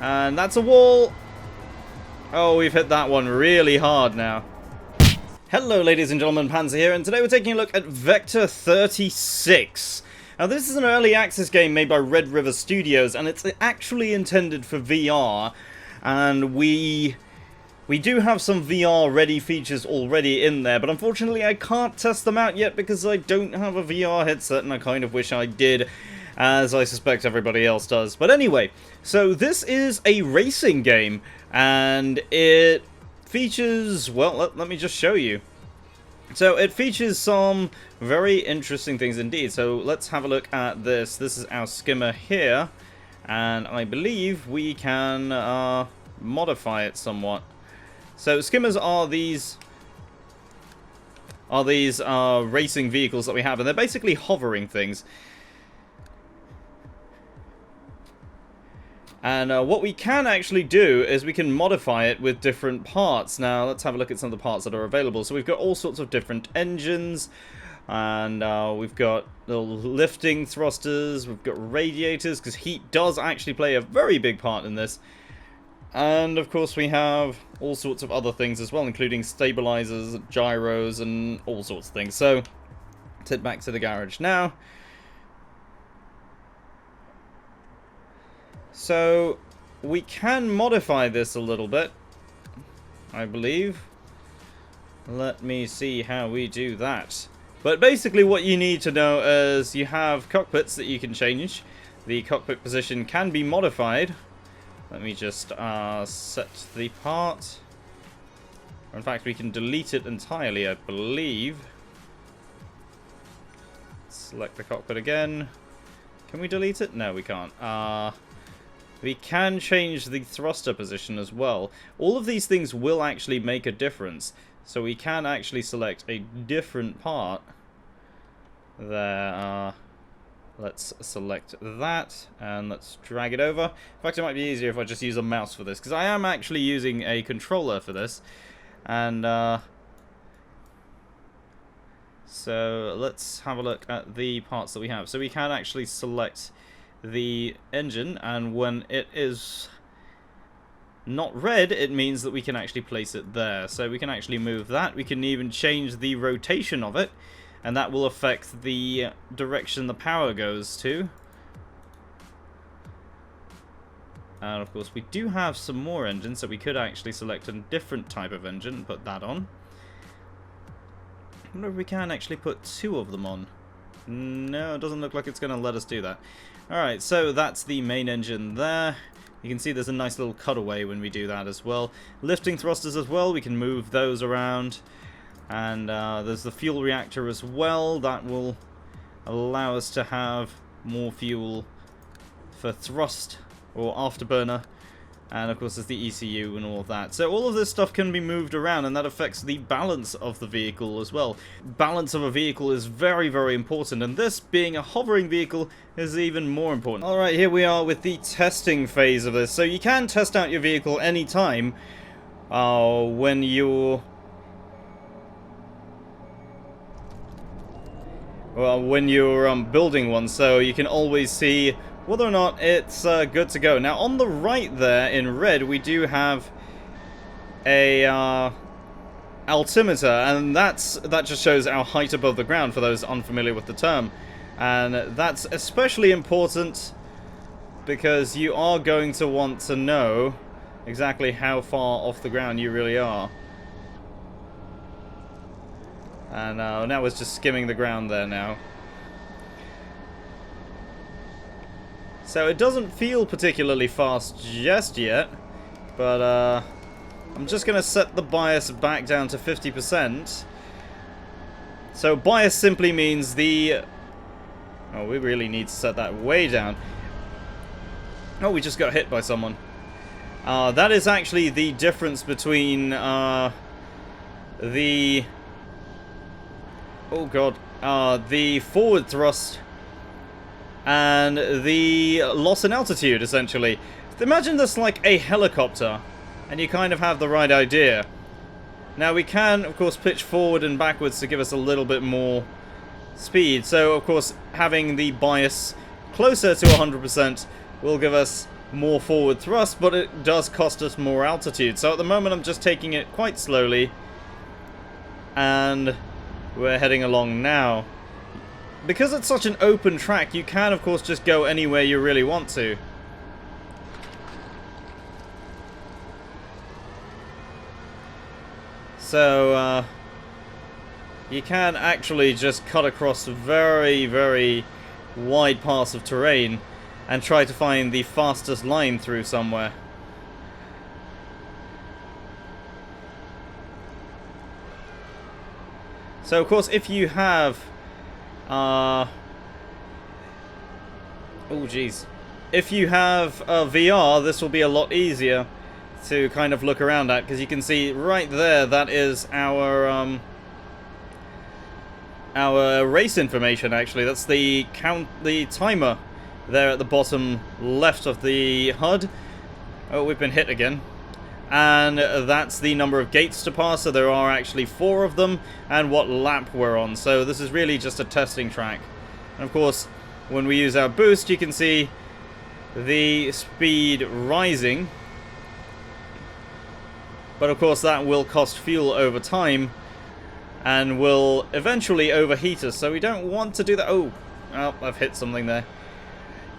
And that's a wall. Oh, we've hit that one really hard now. Hello ladies and gentlemen, Panzer here, and today we're taking a look at Vector 36. Now this is an early access game made by Red River Studios, and it's actually intended for VR, and we do have some VR ready features already in there, but unfortunately I can't test them out yet because I don't have a VR headset, and I kind of wish I did, as I suspect everybody else does. But anyway, so this is a racing game, and it features, well, let me just show you. So it features some very interesting things indeed. So let's have a look at this. This is our skimmer here, and I believe we can modify it somewhat. So skimmers are these racing vehicles that we have, and they're basically hovering things. And what we can actually do is we can modify it with different parts. Now, let's have a look at some of the parts that are available. So we've got all sorts of different engines, and we've got little lifting thrusters, we've got radiators, because heat does actually play a very big part in this. And, of course, we have all sorts of other things as well, including stabilizers, gyros, and all sorts of things. So, let's head back to the garage now. So, we can modify this a little bit, I believe. Let me see how we do that. But basically what you need to know is you have cockpits that you can change. The cockpit position can be modified. Let me just set the part. In fact, we can delete it entirely, I believe. Select the cockpit again. Can we delete it? No, we can't. We can change the thruster position as well. All of these things will actually make a difference. So we can actually select a different part. There. Let's select that, and let's drag it over. In fact, it might be easier if I just use a mouse for this, because I am actually using a controller for this. And, so let's have a look at the parts that we have. So we can actually select the engine, and when it is not red, it means that we can actually place it there. So we can actually move that. We can even change the rotation of it, and that will affect the direction the power goes to. And of course we do have some more engines, so we could actually select a different type of engine and put that on. I wonder if we can actually put two of them on. No, it doesn't look like it's going to let us do that. Alright, so that's the main engine there. You can see there's a nice little cutaway when we do that as well. Lifting thrusters as well, we can move those around. And there's the fuel reactor as well. That will allow us to have more fuel for thrust or afterburner. And of course there's the ECU and all of that. So all of this stuff can be moved around, and that affects the balance of the vehicle as well. Balance of a vehicle is very, very important, and this being a hovering vehicle is even more important. Alright, here we are with the testing phase of this. So you can test out your vehicle anytime when you're building one, so you can always see whether or not it's good to go. Now, on the right there, in red, we do have a altimeter, and that just shows our height above the ground, for those unfamiliar with the term. And that's especially important because you are going to want to know exactly how far off the ground you really are. And now it's just skimming the ground there now. So it doesn't feel particularly fast just yet, but I'm just going to set the bias back down to 50%. So bias simply means the... Oh, we really need to set that way down. Oh, we just got hit by someone. That is actually the difference between the... Oh god. The forward thrust and the loss in altitude, essentially. Imagine this like a helicopter, and you kind of have the right idea. Now we can, of course, pitch forward and backwards to give us a little bit more speed. So, of course, having the bias closer to 100% will give us more forward thrust, but it does cost us more altitude. So at the moment I'm just taking it quite slowly, and we're heading along now. Because it's such an open track, you can of course just go anywhere you really want to. So you can actually just cut across very, very wide paths of terrain and try to find the fastest line through somewhere. So of course if you have oh geez, if you have VR, this will be a lot easier to kind of look around at, because you can see right there, that is our race information. Actually, that's the timer there at the bottom left of the HUD. Oh, we've been hit again. And that's the number of gates to pass, so there are actually 4 of them, and what lap we're on. So this is really just a testing track. And of course, when we use our boost, you can see the speed rising. But of course that will cost fuel over time and will eventually overheat us, so we don't want to do that. Oh, I've hit something there.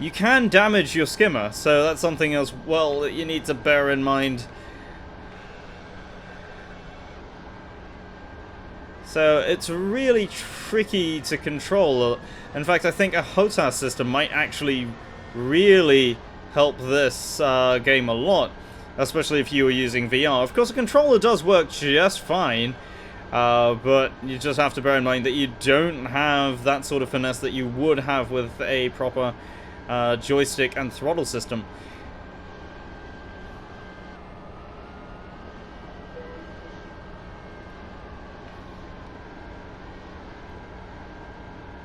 You can damage your skimmer, so that's something else, well, that you need to bear in mind. So it's really tricky to control. In fact, I think a HOTAS system might actually really help this game a lot, especially if you were using VR. Of course, a controller does work just fine, but you just have to bear in mind that you don't have that sort of finesse that you would have with a proper joystick and throttle system.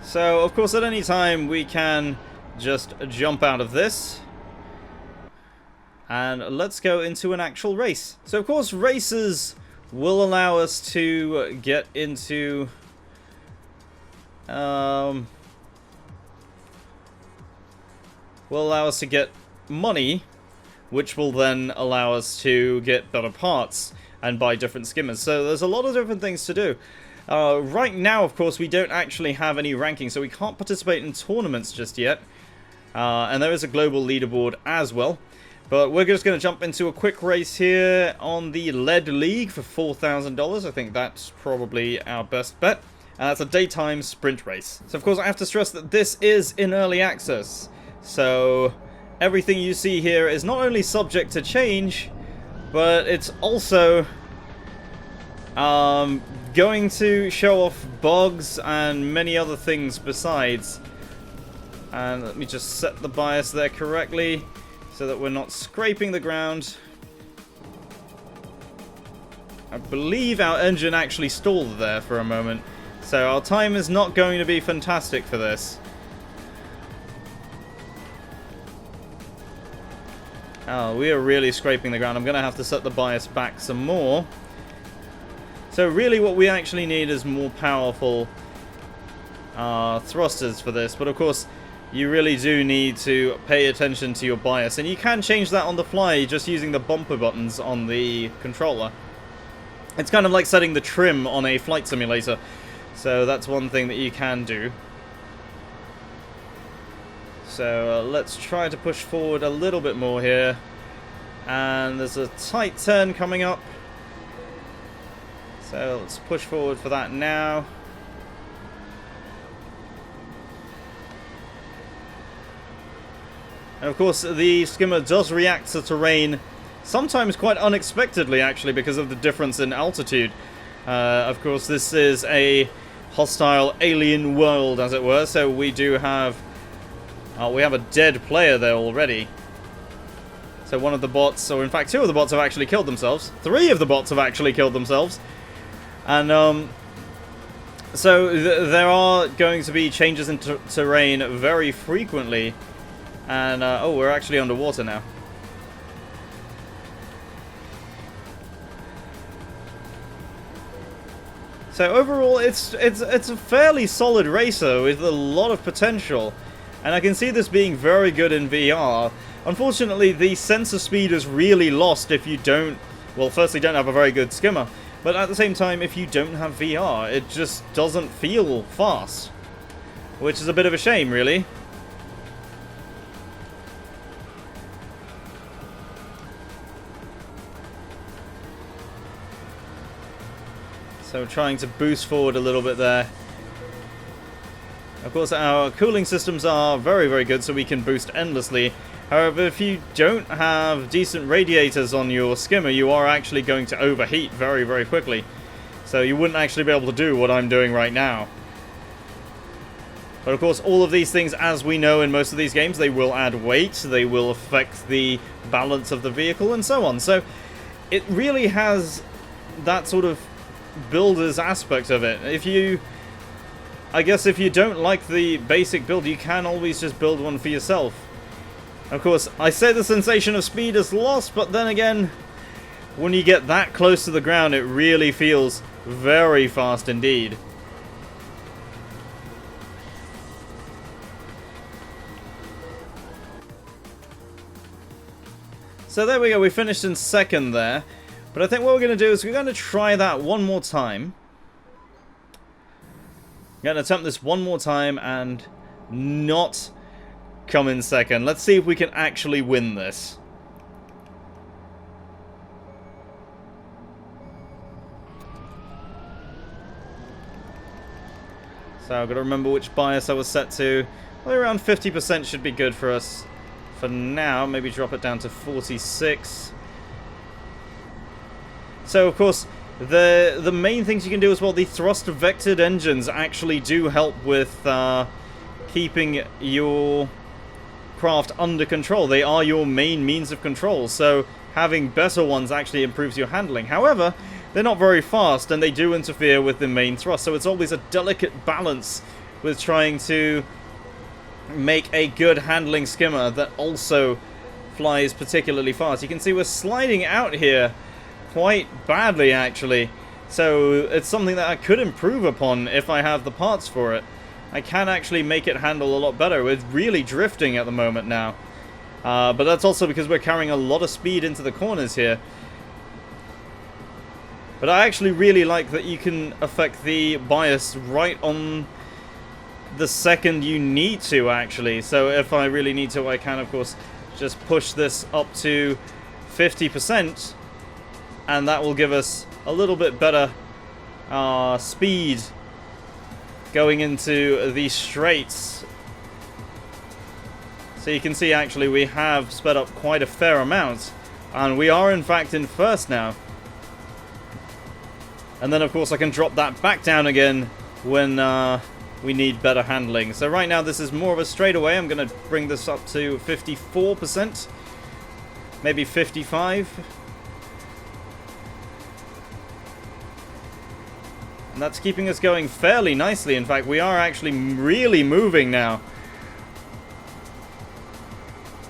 So, of course, at any time we can just jump out of this. And let's go into an actual race. So, of course, races will allow us to get into will allow us to get money, which will then allow us to get better parts and buy different skimmers. So there's a lot of different things to do. Right now, of course, we don't actually have any ranking, so we can't participate in tournaments just yet. And there is a global leaderboard as well. But we're just going to jump into a quick race here on the Lead League for $4,000. I think that's probably our best bet. And that's a daytime sprint race. So, of course, I have to stress that this is in early access. So, everything you see here is not only subject to change, but it's also going to show off bugs and many other things besides. And let me just set the bias there correctly so that we're not scraping the ground. I believe our engine actually stalled there for a moment, so our time is not going to be fantastic for this. Oh, we are really scraping the ground. I'm going to have to set the bias back some more. So really what we actually need is more powerful thrusters for this, but of course you really do need to pay attention to your bias, and you can change that on the fly just using the bumper buttons on the controller. It's kind of like setting the trim on a flight simulator, so that's one thing that you can do. So let's try to push forward a little bit more here, and there's a tight turn coming up, so let's push forward for that now. And of course, the skimmer does react to terrain, sometimes quite unexpectedly actually, because of the difference in altitude. Of course, this is a hostile alien world, as it were, so we do have we have a dead player there already. So one of the bots, or in fact 2 of the bots, have actually killed themselves. 3 of the bots have actually killed themselves. And so there are going to be changes in terrain very frequently. And, oh, we're actually underwater now. So overall, it's a fairly solid racer with a lot of potential. And I can see this being very good in VR. Unfortunately, the sense of speed is really lost if you don't, well, firstly, don't have a very good skimmer, but at the same time, if you don't have VR, it just doesn't feel fast, which is a bit of a shame, really. So trying to boost forward a little bit there. Of course, our cooling systems are very, very good, so we can boost endlessly. However, if you don't have decent radiators on your skimmer, you are actually going to overheat very, very quickly. So you wouldn't actually be able to do what I'm doing right now. But of course, all of these things, as we know in most of these games, they will add weight, they will affect the balance of the vehicle, and so on. So it really has that sort of builder's aspect of it. I guess if you don't like the basic build, you can always just build one for yourself. Of course, I say the sensation of speed is lost, but then again, when you get that close to the ground, it really feels very fast indeed. So there we go, we finished in second there. But I think what we're going to do is we're going to try that one more time. I'm going to attempt this one more time and not come in second. Let's see if we can actually win this. So I've got to remember which bias I was set to. Well, around 50% should be good for us for now. Maybe drop it down to 46. So, of course, the main things you can do as well, the thrust-vectored engines actually do help with keeping your craft under control. They are your main means of control, so having better ones actually improves your handling. However, they're not very fast, and they do interfere with the main thrust, so it's always a delicate balance with trying to make a good handling skimmer that also flies particularly fast. You can see we're sliding out here quite badly, actually, so it's something that I could improve upon if I have the parts for it. I can actually make it handle a lot better. We're really drifting at the moment now, but that's also because we're carrying a lot of speed into the corners here. But I actually really like that you can affect the bias right on the second you need to, actually. So if I really need to, I can, of course, just push this up to 50%. And that will give us a little bit better speed going into these straights. So you can see actually we have sped up quite a fair amount. And we are in fact in first now. And then of course I can drop that back down again when we need better handling. So right now this is more of a straightaway. I'm going to bring this up to 54%. Maybe 55%. And that's keeping us going fairly nicely. In fact, we are actually really moving now.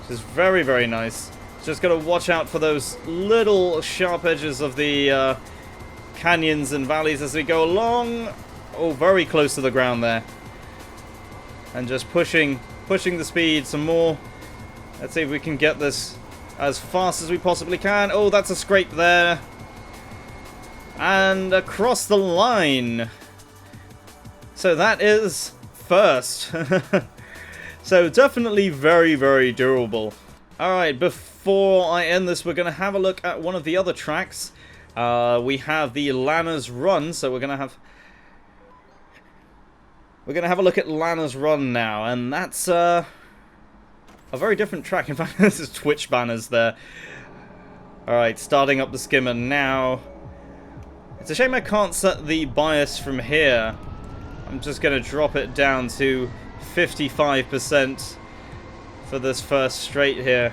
Which is very, very nice. Just got to watch out for those little sharp edges of the canyons and valleys as we go along. Oh, very close to the ground there. And just pushing the speed some more. Let's see if we can get this as fast as we possibly can. Oh, that's a scrape there. And across the line. So that is first. So definitely very, very durable. Alright, before I end this, we're going to have a look at one of the other tracks. We have the Lana's Run, so we're going to have a look at Lana's Run now, and that's a very different track. In fact, this is Twitch banners there. Alright, starting up the skimmer now. It's a shame I can't set the bias from here. I'm just going to drop it down to 55% for this first straight here.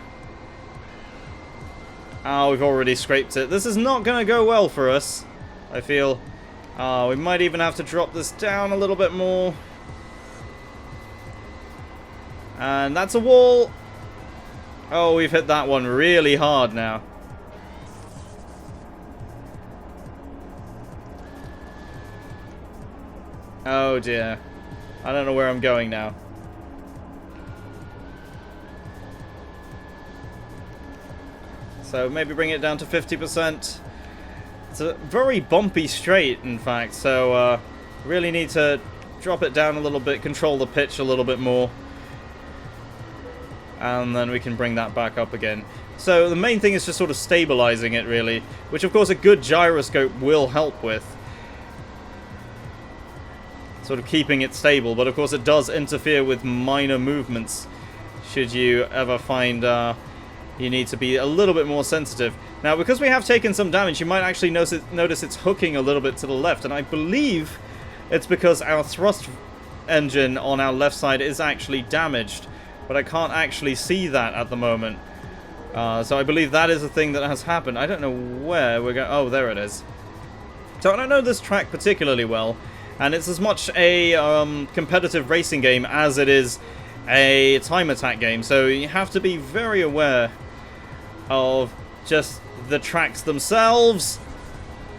Oh, we've already scraped it. This is not going to go well for us, I feel. We might even have to drop this down a little bit more. And that's a wall. Oh, we've hit that one really hard now. Oh dear. I don't know where I'm going now. So maybe bring it down to 50%. It's a very bumpy straight, in fact, so really need to drop it down a little bit, control the pitch a little bit more. And then we can bring that back up again. So the main thing is just sort of stabilizing it, really, which of course a good gyroscope will help with. Sort of keeping it stable, but of course it does interfere with minor movements should you ever find you need to be a little bit more sensitive. Now, because we have taken some damage, you might actually notice it's hooking a little bit to the left, and I believe it's because our thrust engine on our left side is actually damaged, but I can't actually see that at the moment. So I believe that is a thing that has happened. I don't know where we're going. Oh, there it is. So I don't know this track particularly well, and it's as much a competitive racing game as it is a time attack game, so you have to be very aware of just the tracks themselves.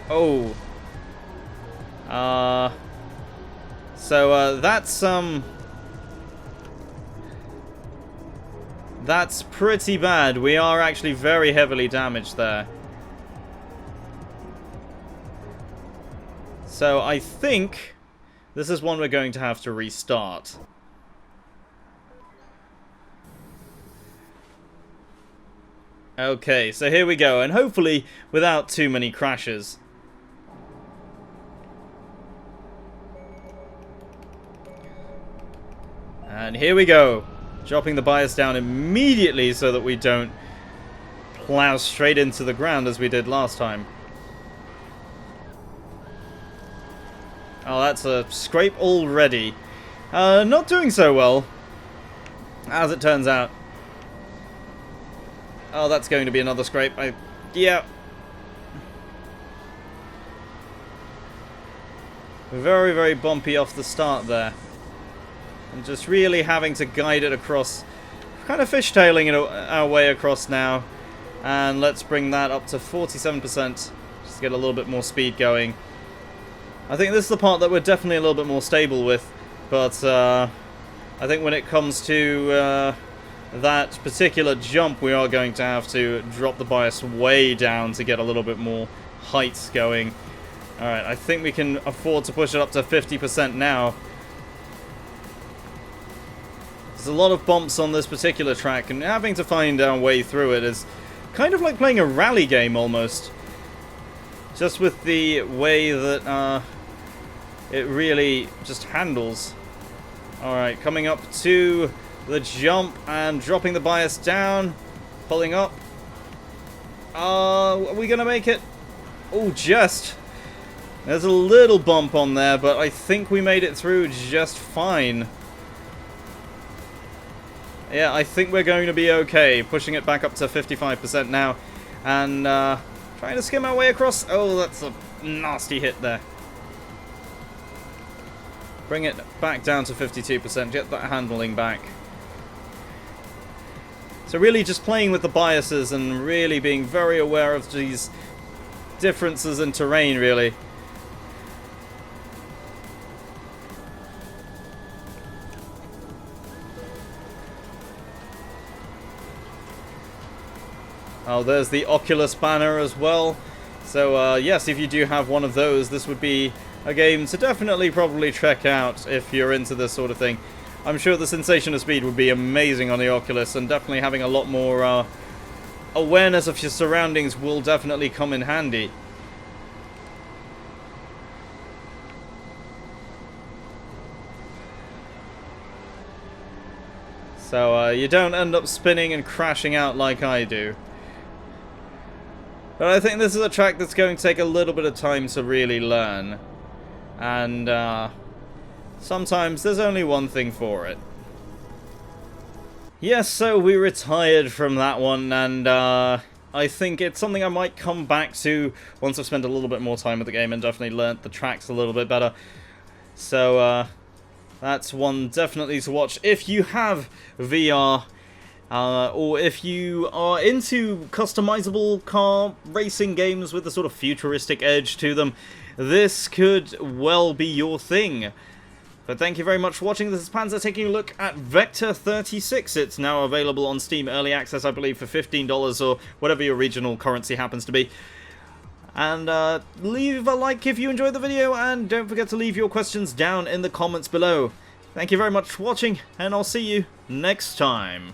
Oh. So that's pretty bad. We are actually very heavily damaged there. So I think this is one we're going to have to restart. Okay, so here we go, and hopefully without too many crashes. And here we go. Dropping the bias down immediately so that we don't plow straight into the ground as we did last time. Oh, that's a scrape already. Not doing so well, as it turns out. Oh, that's going to be another scrape. Yeah. Very, very bumpy off the start there. And just really having to guide it across. Kind of fishtailing it our way across now. And let's bring that up to 47%. Just to get a little bit more speed going. I think this is the part that we're definitely a little bit more stable with. But I think when it comes to that particular jump, we are going to have to drop the bias way down to get a little bit more height going. Alright, I think we can afford to push it up to 50% now. There's a lot of bumps on this particular track, and having to find our way through it is kind of like playing a rally game almost. Just with the way that it really just handles. Alright, coming up to the jump and dropping the bias down. Pulling up. Are we going to make it? Oh, just. There's a little bump on there, but I think we made it through just fine. Yeah, I think we're going to be okay. Pushing it back up to 55% now. And trying to skim our way across. Oh, that's a nasty hit there. Bring it back down to 52%. Get that handling back. So really just playing with the biases and really being very aware of these differences in terrain, really. Oh, there's the Oculus banner as well. So, yes, if you do have one of those, this would be a game to definitely probably check out if you're into this sort of thing. I'm sure the sensation of speed would be amazing on the Oculus, and definitely having a lot more awareness of your surroundings will definitely come in handy. So, you don't end up spinning and crashing out like I do. But I think this is a track that's going to take a little bit of time to really learn. And sometimes there's only one thing for it. Yes, so we retired from that one, and I think it's something I might come back to once I've spent a little bit more time with the game and definitely learnt the tracks a little bit better. So that's one definitely to watch if you have VR. Or if you are into customizable car racing games with a sort of futuristic edge to them, this could well be your thing. But thank you very much for watching. This is Panzer taking a look at Vector 36. It's now available on Steam Early Access, I believe, for $15 or whatever your regional currency happens to be. And leave a like if you enjoyed the video, and don't forget to leave your questions down in the comments below. Thank you very much for watching, and I'll see you next time.